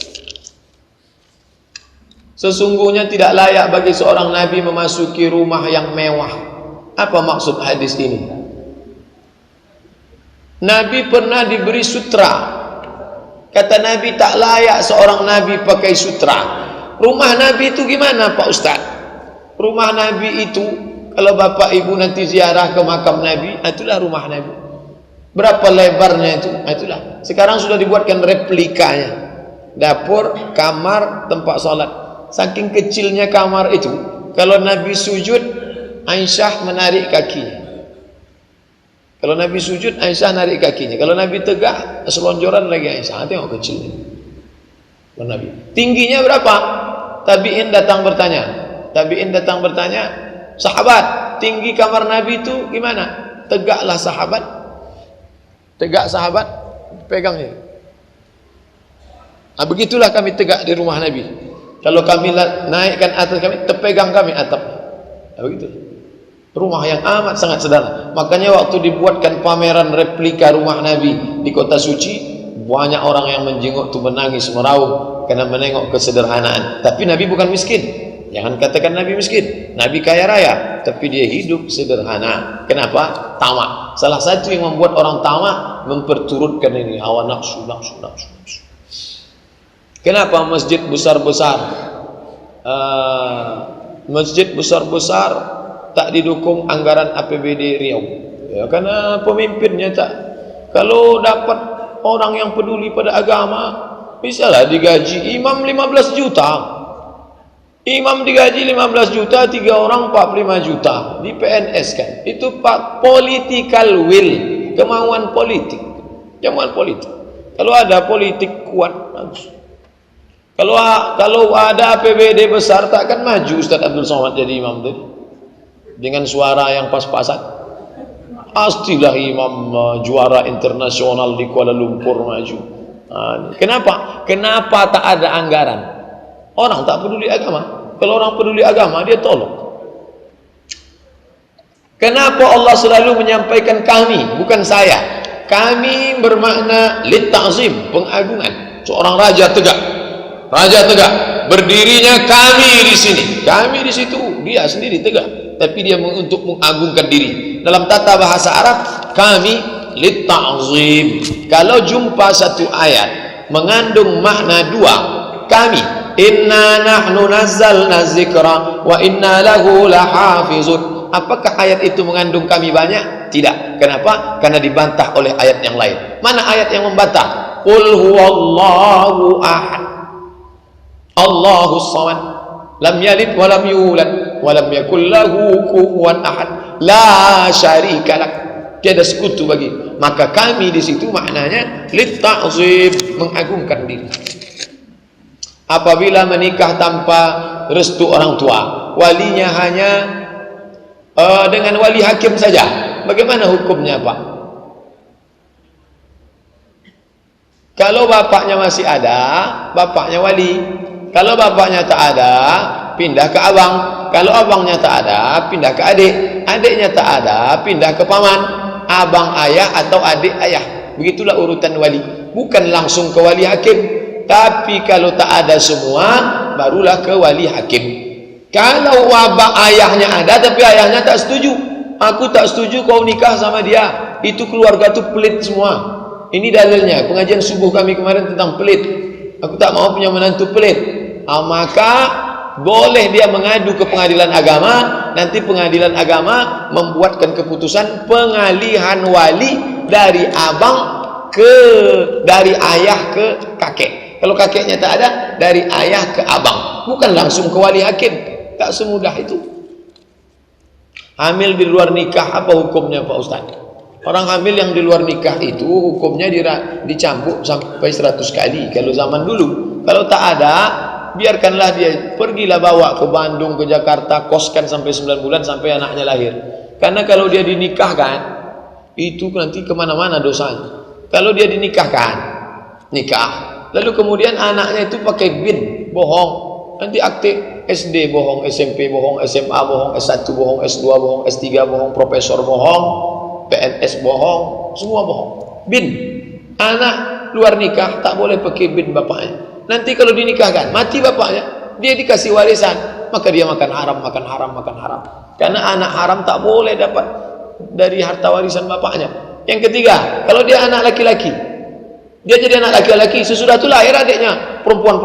Sesungguhnya tidak layak bagi seorang nabi memasuki rumah yang mewah. Apa maksud hadis ini? Nabi pernah diberi sutra. Kata Nabi, tak layak seorang nabi pakai sutra. Rumah Nabi itu gimana Pak Ustaz? Rumah Nabi itu, kalau bapak ibu nanti ziarah ke makam Nabi, itulah rumah Nabi. Berapa lebarnya itu? Itulah. Sekarang sudah dibuatkan replikanya. Dapur, kamar, tempat sholat. Saking kecilnya kamar itu, kalau Nabi sujud, Aisyah menarik kakinya. Kalau Nabi sujud, Aisyah narik kakinya. Kalau Nabi tegak, selonjoran lagi Aisyah. Tengok kecilnya. Kalau Nabi. Tingginya berapa? Tabi'in datang bertanya, sahabat, tinggi kamar Nabi itu gimana? Tegaklah sahabat. Tegak sahabat, pegangnya. Begitulah kami tegak di rumah Nabi. Kalau kami naikkan atas kami, terpegang kami atap. Begitu. Rumah yang amat sangat sederhana. Makanya waktu dibuatkan pameran replika rumah Nabi di kota suci, banyak orang yang menjenguk tu menangis meraung karena menengok kesederhanaan. Tapi Nabi bukan miskin. Jangan katakan Nabi miskin. Nabi kaya raya, tapi dia hidup sederhana. Kenapa? Tamak. Salah satu yang membuat orang tamak memperturutkan ini hawa nafsu. Kenapa masjid besar-besar? Masjid besar-besar tak didukung anggaran APBD Riau. Ya, karena pemimpinnya tak. Kalau dapat orang yang peduli pada agama, misalnya digaji imam 15 juta. Imam digaji 15 juta, 3 orang 45 juta di PNS kan. Itu political will, kemauan politik. Kalau ada politik kuat, bagus. Kalau ada APBD besar, takkan maju Ustaz Abdul Somad jadi imam tadi dengan suara yang pas-pasan. Pastilah imam juara internasional di Kuala Lumpur maju. Kenapa tak ada anggaran? Orang tak peduli agama. Kalau orang peduli agama, dia tolong. Kenapa Allah selalu menyampaikan kami, bukan saya? Kami bermakna lit ta'zim, pengagungan. Seorang raja tegak, berdirinya kami di sini, kami di situ, dia sendiri tegak, tapi dia untuk mengagungkan diri. Dalam tata bahasa Arab, kami lit ta'zim. Kalau jumpa satu ayat mengandung makna dua, kami, inna nahnu nazzalna dzikra wa inna lahu lahafizun. Apakah ayat itu mengandung kami banyak? Tidak. Kenapa? Karena dibantah oleh ayat yang lain. Mana ayat yang membantah? Qul huwallahu ahad, Allahus samad, lam yalid wa lam yulad wa lam yakul lahu kufuwan ahad, la syarikalah, tiada sekutu bagi. Maka kami di situ maknanya lit ta'zim, mengagungkan diri. Apabila menikah tanpa restu orang tua, walinya hanya dengan wali hakim saja, bagaimana hukumnya Pak? Kalau bapaknya masih ada, bapaknya wali. Kalau bapaknya tak ada, pindah ke abang. Kalau abangnya tak ada, pindah ke adik. Adiknya tak ada, pindah ke paman. Abang ayah atau adik ayah. Begitulah urutan wali. Bukan langsung ke wali hakim. Tapi kalau tak ada semua, barulah ke wali hakim. Kalau abang ayahnya ada, tapi ayahnya tak setuju. Aku tak setuju kau nikah sama dia. Itu keluarga tu pelit semua. Ini dalilnya. Pengajian subuh kami kemarin tentang pelit. Aku tak mau punya menantu pelit. Maka boleh dia mengadu ke pengadilan agama. Nanti pengadilan agama membuatkan keputusan pengalihan wali dari dari ayah ke kakek. Kalau kakeknya tak ada, dari ayah ke abang. Bukan langsung ke wali hakim. Tak semudah itu. Hamil di luar nikah, apa hukumnya Pak Ustaz? Orang hamil yang di luar nikah itu hukumnya dicambuk sampai 100 kali kalau zaman dulu. Kalau tak ada, biarkanlah dia, pergilah bawa ke Bandung, ke Jakarta, koskan sampai 9 bulan sampai anaknya lahir. Karena kalau dia dinikahkan, itu nanti kemana-mana dosanya. Kalau dia dinikahkan, nikah, lalu kemudian anaknya itu pakai bin, bohong, nanti akte SD bohong, SMP bohong, SMA bohong, S1 bohong, S2 bohong, S3 bohong, profesor bohong, PNS bohong, semua bohong. Bin, anak luar nikah tak boleh pakai bin bapaknya. Nanti kalau dinikahkan, mati bapaknya, dia dikasih warisan, maka dia makan haram, makan haram, makan haram. Karena anak haram tak boleh dapat dari harta warisan bapaknya. Yang ketiga, kalau dia anak laki-laki, dia jadi anak laki-laki, sesudah itu lahir adiknya perempuan,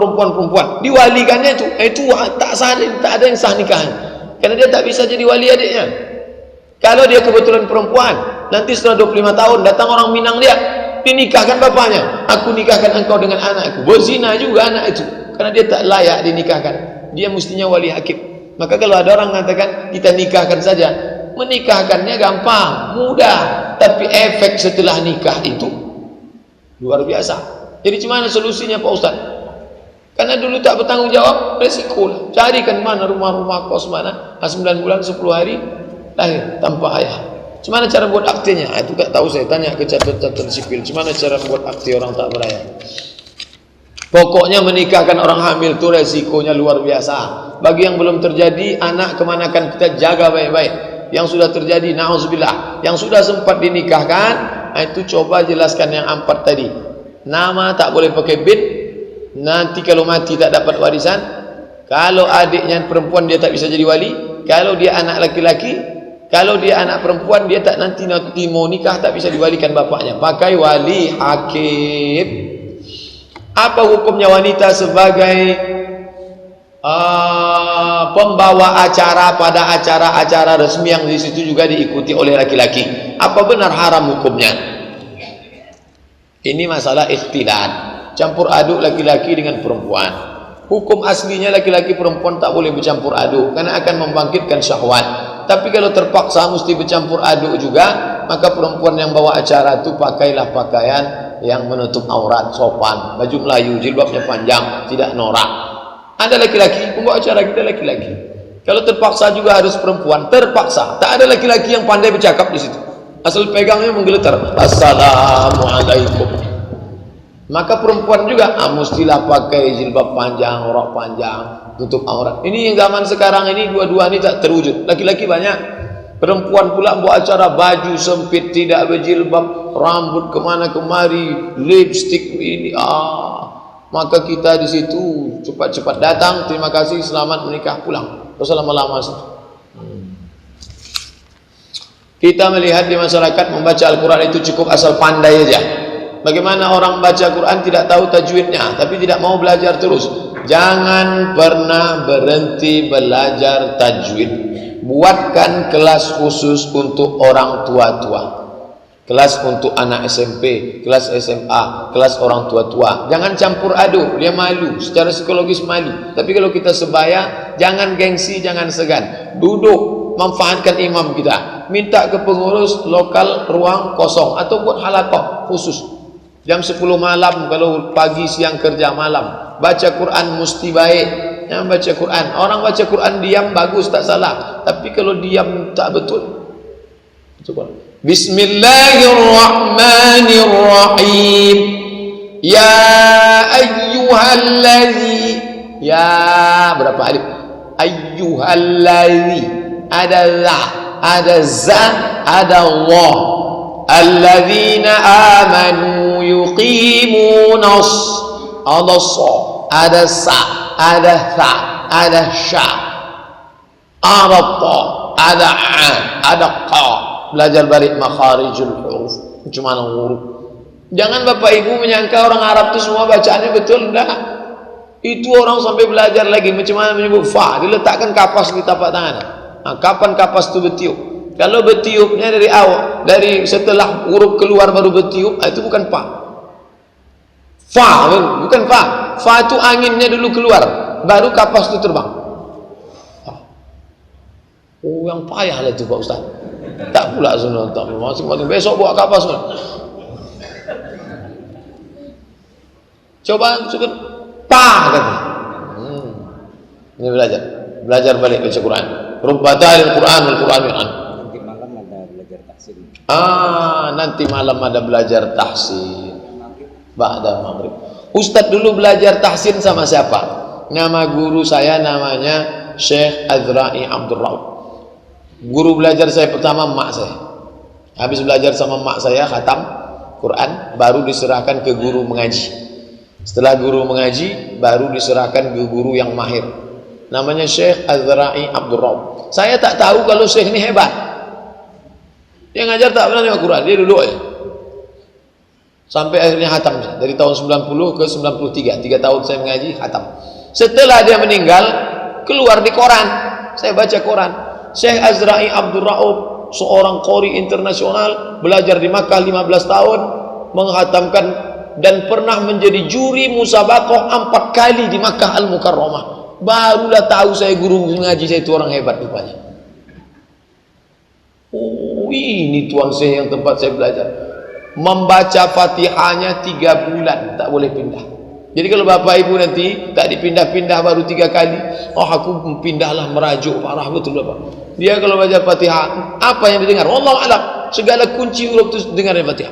diwalikannya itu tak sah, tak ada yang sah nikahan, karena dia tak bisa jadi wali adiknya. Kalau dia kebetulan perempuan, nanti setelah 25 tahun datang orang Minang, dia dinikahkan bapaknya, aku nikahkan engkau dengan anakku, berzina juga anak itu, karena dia tak layak dinikahkan, dia mestinya wali hakim. Maka kalau ada orang mengatakan kita nikahkan saja, menikahkannya gampang, mudah, tapi efek setelah nikah itu luar biasa. Jadi gimana solusinya Pak Ustaz? Karena dulu tak bertanggung jawab, resiko lah. Carikan mana rumah-rumah kos mana, 9 bulan 10 hari lahir tanpa ayah. Gimana cara buat aktenya? Itu tak tahu saya, tanya ke catatan sipil. Gimana cara buat akte orang tak berayah? Pokoknya menikahkan orang hamil itu resikonya luar biasa. Bagi yang belum terjadi, anak kemanakan kita jaga baik-baik. Yang sudah terjadi, na'udzubillah. Yang sudah sempat dinikahkan, itu coba jelaskan yang 4 tadi. Nama tak boleh pakai bin. Nanti kalau mati tak dapat warisan. Kalau adiknya perempuan dia tak bisa jadi wali. Kalau dia anak laki-laki, kalau dia anak perempuan dia tak nanti mau nikah tak bisa diwalikan bapaknya. Pakai wali hakim. Apa hukumnya wanita sebagai pembawa acara pada acara-acara resmi yang di situ juga diikuti oleh laki-laki? Apa benar haram hukumnya? Ini masalah ikhtilat, campur aduk laki-laki dengan perempuan. Hukum aslinya laki-laki perempuan tak boleh bercampur aduk karena akan membangkitkan syahwat. Tapi kalau terpaksa mesti bercampur aduk juga, maka perempuan yang bawa acara itu pakailah pakaian yang menutup aurat, sopan, baju Melayu, jilbabnya panjang, tidak norak. Ada laki-laki pembawa acara kita laki-laki. Kalau terpaksa juga harus perempuan, terpaksa. Tak ada laki-laki yang pandai bercakap di situ. Asal pegangnya menggeletar. Assalamualaikum. Maka perempuan juga mestilah pakai jilbab panjang, rok panjang, tutup aurat. Ini yang zaman sekarang ini dua-dua ini tak terwujud. Laki-laki banyak, perempuan pula buat acara baju sempit, tidak berjilbab, rambut kemana kemari, lipstick ini. Maka kita di situ cepat-cepat datang, terima kasih, selamat menikah, pulang. Terus lama-lama situ. Kita melihat di masyarakat membaca Al-Quran itu cukup asal pandai aja. Bagaimana orang baca Quran tidak tahu tajwidnya, tapi tidak mau belajar terus. Jangan pernah berhenti belajar tajwid. Buatkan kelas khusus untuk orang tua-tua, kelas untuk anak SMP, kelas SMA, kelas orang tua-tua. Jangan campur aduk, dia malu, secara psikologis malu. Tapi kalau kita sebaya, jangan gengsi, jangan segan. Duduk, manfaatkan imam kita. Minta ke pengurus lokal ruang kosong atau buat halaqah khusus. Jam 10 malam, kalau pagi siang kerja malam. Baca Quran mesti baik. Yang baca Quran, orang baca Quran diam bagus, tak salah. Tapi kalau diam tak betul. Coba. Bismillahirrahmanirrahim. Ya ayyuhallazi. Ya berapa alif? Ayyuhallazi. Ada la, ada za, ada Allah. Alladzina amanu yuqimunas. Ada sa, ada sa, ada tha, ada sya, ada ta, ada a, ada qa. Belajar balik makharijul huruf. Macam mana huruf? Jangan Bapak Ibu menyangka orang Arab itu semua bacaannya betul, enggak. Itu orang sampai belajar lagi macam mana menyebut fa, diletakkan kapas di tapak tangan. Nah, kapan kapas itu bertiup? Kalau bertiupnya dari awal, dari setelah huruf keluar baru bertiup, itu bukan fa. Fa, bukan fa. Fa itu anginnya dulu keluar, baru kapas itu terbang. Oh, yang payah lah itu Pak Ustaz. Tak pula sunnah, tak masing-masing besok buat kapas. Coba syukur pa kata. Ini belajar balik baca Quran. Rubbatal Quran wal Quran yu'an. Nanti malam ada belajar tahsin. Nanti malam ada belajar tahsin. Ba'da maghrib. Ustadz dulu belajar tahsin sama siapa? Nama guru saya namanya Syekh Azra'i Abdul Rauf. Guru belajar saya pertama mak saya. Habis belajar sama mak saya khatam Quran, baru diserahkan ke guru mengaji. Setelah guru mengaji, baru diserahkan ke guru yang mahir. Namanya Syekh Azra'i Abdul Rauf. Saya tak tahu kalau Syekh ini hebat. Dia ngajar tak pernah tengok Quran, dia duduk aja. Sampai akhirnya khatam. Dari tahun 90 ke 93, 3 tahun saya mengaji, khatam. Setelah dia meninggal, keluar di koran. Saya baca koran. Syekh Azra'i Abdul Rauf, seorang qori internasional, belajar di Makkah 15 tahun, menghatamkan dan pernah menjadi juri musabaqah 4 kali di Makkah Al-Mukarramah. Barulah tahu saya guru mengaji saya itu orang hebat rupanya. Oh, ini tuan saya yang tempat saya belajar. Membaca Fatihahnya 3 bulan, tak boleh pindah. Jadi kalau Bapak Ibu nanti tak dipindah-pindah baru 3 kali, oh aku pindahlah merajuk, parah betul Bapak. Dia kalau baca Fatihah, apa yang didengar? Wallahu a'lam. Segala kunci huruf itu dengar dari Fatihah.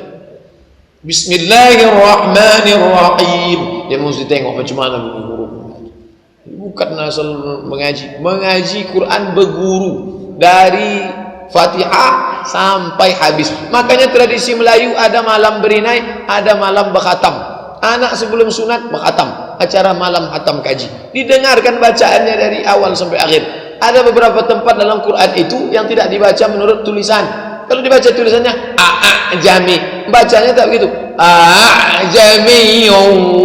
Bismillahirrahmanirrahim. Dia mesti tengok macam mana huruf. Bukan asal mengaji. Mengaji Quran berguru dari Fatihah sampai habis. Makanya tradisi Melayu ada malam berinai, ada malam berkhatam. Anak sebelum sunat berkhatam. Acara malam khatam kaji. Didengarkan bacaannya dari awal sampai akhir. Ada beberapa tempat dalam Quran itu yang tidak dibaca menurut tulisan. Kalau dibaca tulisannya a'jami, bacanya tak begitu. A'jami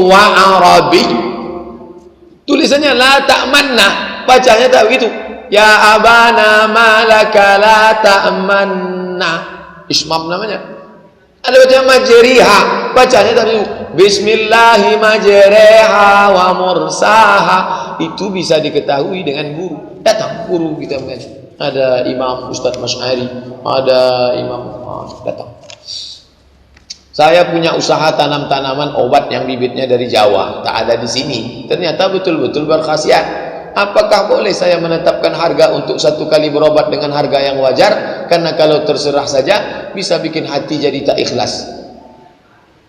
wa arabi. Tulisannya la ta'manna, bacanya tak begitu. Ya abana malaka la ta'manna. Ismam namanya. Ada bacaan majriha, bacanya tak begitu. Bismillahi majriha wa mursaha. Itu bisa diketahui dengan guru. Datang guru kita mengaji. Ada Imam Ustadz Masyari, ada Imam datang. Saya punya usaha tanam tanaman obat yang bibitnya dari Jawa, tak ada di sini. Ternyata betul-betul berkhasiat. Apakah boleh saya menetapkan harga untuk 1 kali berobat dengan harga yang wajar? Karena kalau terserah saja bisa bikin hati jadi tak ikhlas.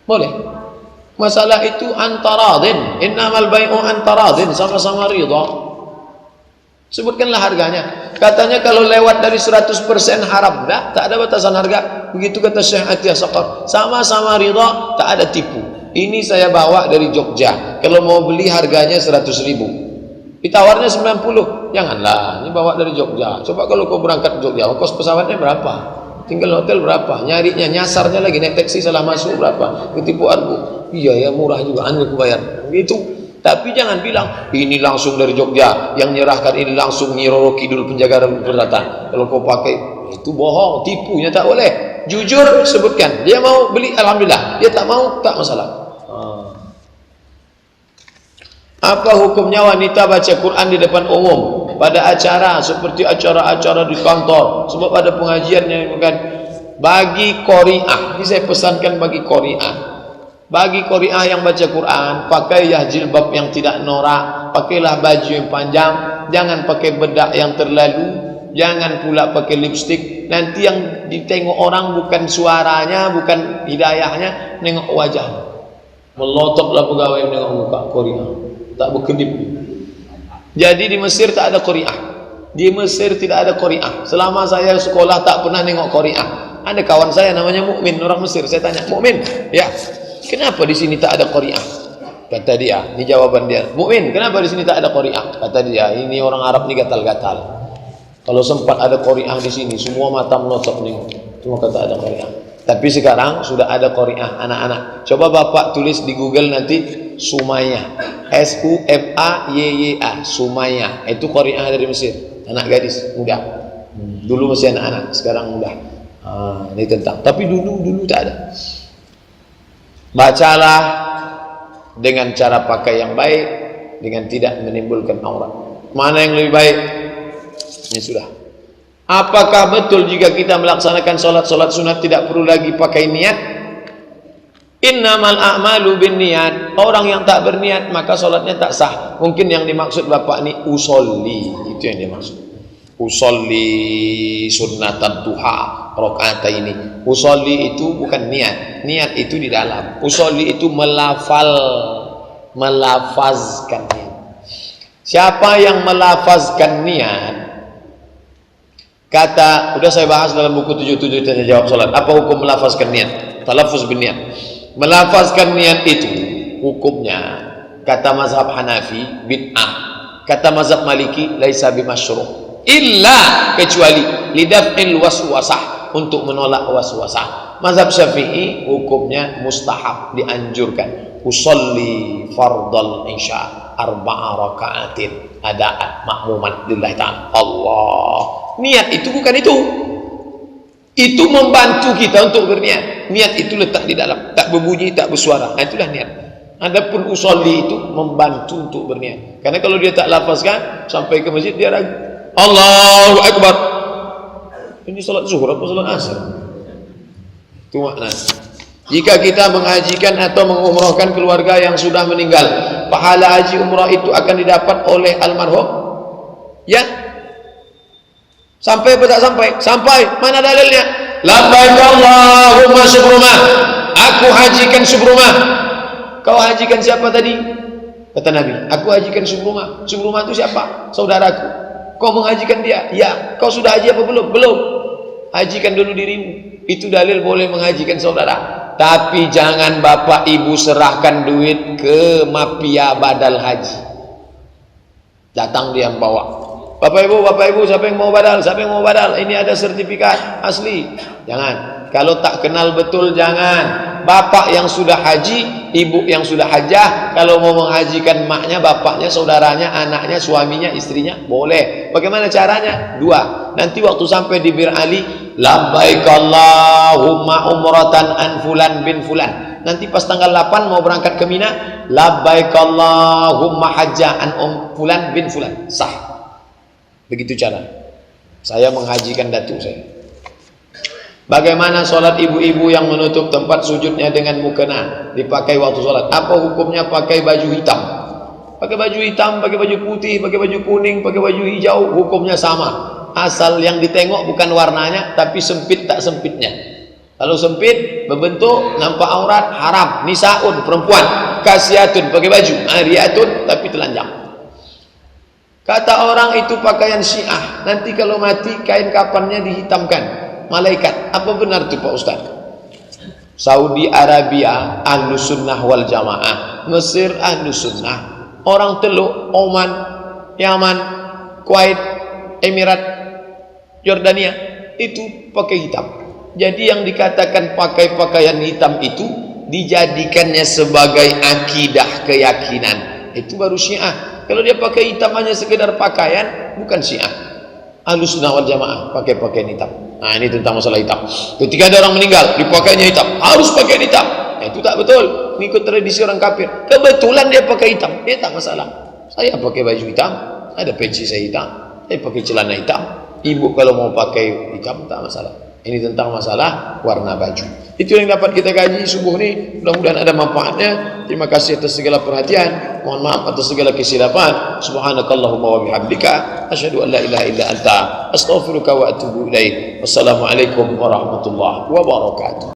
Boleh. Masalah itu antaradin. Innamal bai'u antaradin, sama-sama ridha. Sebutkanlah harganya. Katanya kalau lewat dari 100% haram. Tak ada batasan harga. Begitu kata Syekh Atiyah Saqaf. Sama-sama ridha, tak ada tipu. Ini saya bawa dari Jogja. Kalau mau beli harganya 100.000. Ditawarnya 90. Janganlah, ini bawa dari Jogja. Coba kalau kau berangkat Jogja, kos pesawatnya berapa? Tinggal hotel berapa? Nyarinya, nyasarnya lagi, naik taksi salah masuk berapa? Ketipu aku. Iya ya, murah juga, aku bayar. Gitu. Tapi jangan bilang ini langsung dari Jogja, yang nyerahkan ini langsung Nyi Roro Kidul penjaga peralatan. Kalau kau pakai itu bohong, tipunya tak boleh. Jujur sebutkan. Dia mau beli, alhamdulillah. Dia tak mau, tak masalah. Apa hukumnya wanita baca Quran di depan umum pada acara seperti acara-acara di kantor? Sebab ada pengajiannya bukan bagi qari'ah. Ini saya pesankan bagi qari'ah. Bagi qari'ah yang baca Quran, pakailah jilbab yang tidak norak, pakailah baju yang panjang, jangan pakai bedak yang terlalu, jangan pula pakai lipstik. Nanti yang ditengok orang bukan suaranya, bukan hidayahnya, nengok wajahnya. Melototlah pegawai menengok muka qari'ah, tak berkedip. Jadi di Mesir tak ada qari'ah. Di Mesir tidak ada qari'ah. Selama saya sekolah tak pernah nengok qari'ah. Ada kawan saya namanya Mukmin, orang Mesir. Saya tanya, Mukmin, ya, kenapa di sini tak ada qari'ah? Kata dia, ini jawaban dia. Mukmin, kenapa di sini tak ada qari'ah? Kata dia, ini orang Arab ni gatal-gatal. Kalau sempat ada qari'ah di sini, semua mata melotot nengok. Cuma kata ada qari'ah. Tapi sekarang sudah ada qari'ah anak-anak. Coba Bapak tulis di Google nanti Sumayyah, Sumayya, Sumayyah. Itu qari'ah dari Mesir, anak gadis muda. Dulu masih anak-anak, sekarang muda. Ini tentang. Tapi dulu tak ada. Bacalah dengan cara pakai yang baik, dengan tidak menimbulkan aurat. Mana yang lebih baik? Ini sudah. Apakah betul jika kita melaksanakan solat sunat tidak perlu lagi pakai niat? Innamal a'malu binniyat. Orang yang tak berniat maka solatnya tak sah. Mungkin yang dimaksud Bapak ini usolli, itu yang dimaksud. Usolli sunnatan duha rakaat ini. Usolli itu bukan niat. Niat itu di dalam. Usolli itu melafazkan niat. Siapa yang melafazkan niat? Kata, udah saya bahas dalam buku 77 tanya jawab salat. Apa hukum melafazkan niat? Talaffuz bin niat. Melafazkan niat itu hukumnya kata mazhab Hanafi bid'ah. Kata mazhab Maliki laisa bimasyru'. Illa kecuali lidaf'il waswasah, untuk menolak waswasah. Mazhab Syafi'i hukumnya mustahab, dianjurkan. Usolli fardal isya arba'a raka'atin ada'at makmuman lillahi ta'ala. Allah. Niat itu bukan itu membantu kita untuk berniat. Niat itu letak di dalam, tak berbunyi, tak bersuara. Itulah niat. Adapun usolli itu membantu untuk berniat. Karena kalau dia tak lafazkan sampai ke masjid dia ragu. Allahu Akbar. Ini salat zuhur atau salat asar? Itu makna. Jika kita menghajikan atau mengumrahkan keluarga yang sudah meninggal, pahala haji umrah itu akan didapat oleh almarhum? Ya. Sampai atau tak sampai? Sampai. Mana dalilnya? Labbaik Allahumma subrumah. Aku hajikan subrumah. Kau hajikan siapa tadi? Kata Nabi, aku hajikan subrumah. Subrumah itu siapa? Saudaraku. Kau menghajikan dia? Ya. Kau sudah haji apa belum? Belum. Hajikan dulu dirimu. Itu dalil boleh menghajikan saudara. Tapi jangan bapak ibu serahkan duit ke mafia badal haji. Datang dia bawa. Bapak ibu, siapa yang mau badal? Siapa yang mau badal? Ini ada sertifikat asli. Jangan. Kalau tak kenal betul jangan. Bapak yang sudah haji, ibu yang sudah hajah, kalau mau menghajikan maknya, bapaknya, saudaranya, anaknya, suaminya, istrinya, boleh. Bagaimana caranya? Dua. Nanti waktu sampai di Bir Ali, labbaik Allahumma umratan an fulan bin fulan. Nanti pas tanggal 8 mau berangkat ke Mina, labbaik Allahumma hajja an fulan bin fulan. Sah. Begitu cara. Saya menghajikan datuk saya. Bagaimana sholat ibu-ibu yang menutup tempat sujudnya dengan mukena dipakai waktu sholat? Apa hukumnya pakai baju hitam? Pakai baju hitam, pakai baju putih, pakai baju kuning, pakai baju hijau, hukumnya sama. Asal yang ditengok bukan warnanya, tapi sempit tak sempitnya. Kalau sempit, berbentuk, nampak aurat, haram. Nisaun, perempuan. Kasiatun, pakai baju. Ariatun, tapi telanjang. Kata orang itu pakaian Syiah. Nanti kalau mati, kain kafannya dihitamkan. Malaikat. Apa benar itu Pak Ustaz? Saudi Arabia Ahlus Sunnah wal Jamaah, Mesir Ahlus Sunnah, orang Teluk, Oman, Yaman, Kuwait, Emirat, Jordania, itu pakai hitam. Jadi yang dikatakan pakai pakaian hitam itu dijadikannya sebagai akidah keyakinan. Itu baru Syiah. Kalau dia pakai hitam hanya sekedar pakaian, bukan Syiah. Ahlus Sunnah wal Jamaah pakai pakaian hitam. Nah, ini tentang masalah hitam. Ketika ada orang meninggal, dipakainya hitam, harus pakai hitam. Nah, itu tak betul. Mengikut tradisi orang kafir. Kebetulan dia pakai hitam, dia tak masalah. Saya pakai baju hitam, ada peci saya hitam, saya pakai celana hitam. Ibu kalau mau pakai hitam tak masalah. Ini tentang masalah warna baju. Itu yang dapat kita kaji subuh ini. Mudah-mudahan ada manfaatnya. Terima kasih atas segala perhatian. Mohon maaf atas segala kesilapan. Subhanakallahumma wa bihamdika asyhadu an la ilaha illa anta astaghfiruka wa atubu ilaik. Wassalamualaikum warahmatullahi wabarakatuh.